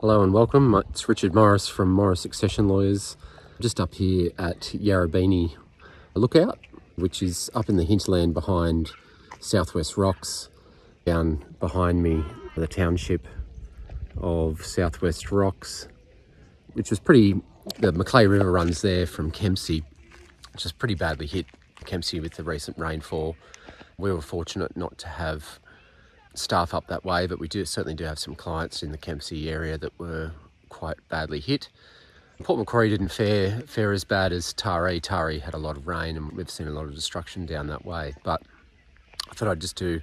Hello and welcome. It's Richard Morris from Morris Succession Lawyers. Just up here at Yarrabini Lookout, which is up in the hinterland behind Southwest Rocks. Down behind me, the township of Southwest Rocks, which was the Macleay River runs there from Kempsey, which is pretty badly hit, Kempsey, with the recent rainfall. We were fortunate not to have staff up that way, but we certainly do have some clients in the Kempsey area that were quite badly hit. Port Macquarie didn't fare as bad as Taree. Taree had a lot of rain and we've seen a lot of destruction down that way. But I thought I'd just do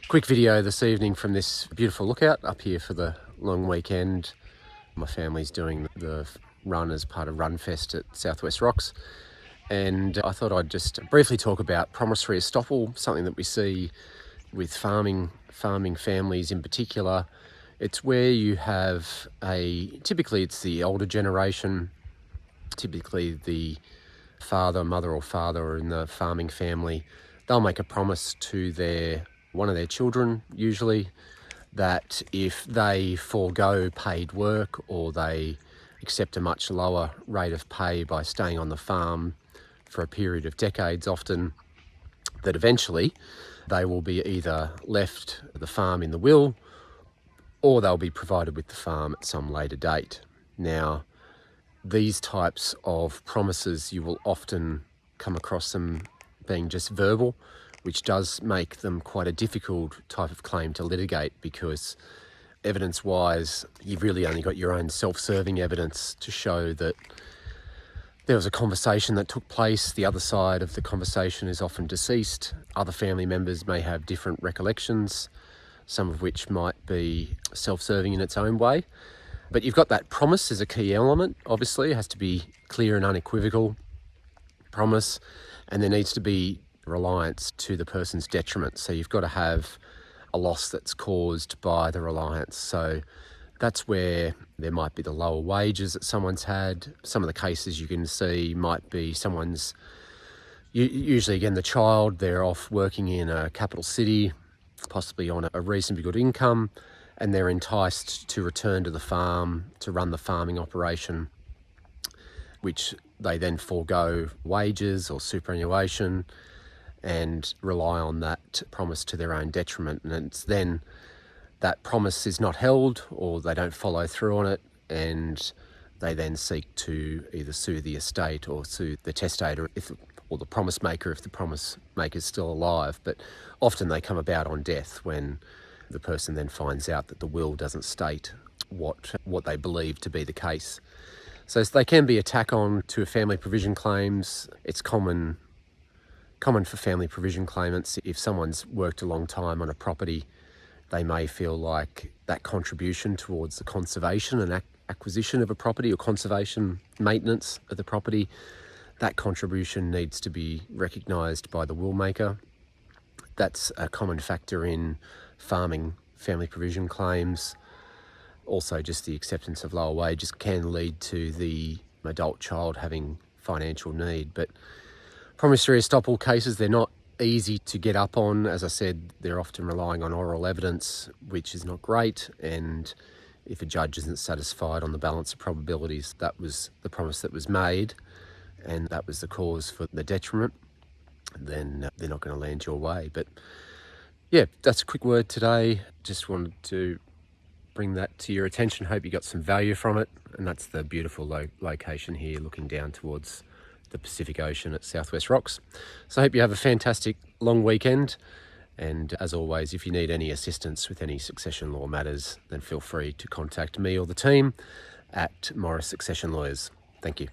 a quick video this evening from this beautiful lookout up here for the long weekend. My family's doing the run as part of Runfest at Southwest Rocks. And I thought I'd just briefly talk about Promissory Estoppel, something that we see with farming families in particular. It's where you have typically it's the older generation, typically the mother or father in the farming family. They'll make a promise to one of their children, usually, that if they forego paid work or they accept a much lower rate of pay by staying on the farm for a period of decades often, that eventually they will be either left the farm in the will or they'll be provided with the farm at some later date. Now, these types of promises, you will often come across them being just verbal, which does make them quite a difficult type of claim to litigate, because evidence-wise, you've really only got your own self-serving evidence to show that there was a conversation that took place. The other side of the conversation is often deceased. Other family members may have different recollections, some of which might be self-serving in its own way. But you've got that promise as a key element. Obviously, it has to be clear and unequivocal promise, and there needs to be reliance to the person's detriment. So you've got to have a loss that's caused by the reliance. So that's where there might be the lower wages that someone's had. Some of the cases you can see might be usually again the child, they're off working in a capital city, possibly on a reasonably good income, and they're enticed to return to the farm to run the farming operation, which they then forego wages or superannuation and rely on that promise to their own detriment. And it's then that promise is not held or they don't follow through on it, and they then seek to either sue the estate or sue the testator or the promise maker if the promise maker is still alive. But often they come about on death, when the person then finds out that the will doesn't state what they believe to be the case. So they can be a tack on to family provision claims. It's common for family provision claimants, if someone's worked a long time on a property, they may feel like that contribution towards the conservation and acquisition of a property, or conservation maintenance of the property, that contribution needs to be recognised by the will maker. That's a common factor in farming family provision claims. Also, just the acceptance of lower wages can lead to the adult child having financial need. But promissory estoppel cases, they're not easy to get up on. As I said, they're often relying on oral evidence, which is not great, and if a judge isn't satisfied on the balance of probabilities that was the promise that was made and that was the cause for the detriment, then they're not going to land your way. But yeah, that's a quick word today. Just wanted to bring that to your attention. Hope you got some value from it. And that's the beautiful location here, looking down towards the Pacific Ocean at Southwest Rocks. So I hope you have a fantastic long weekend, and as always, if you need any assistance with any succession law matters, then feel free to contact me or the team at Morris Succession Lawyers. Thank you.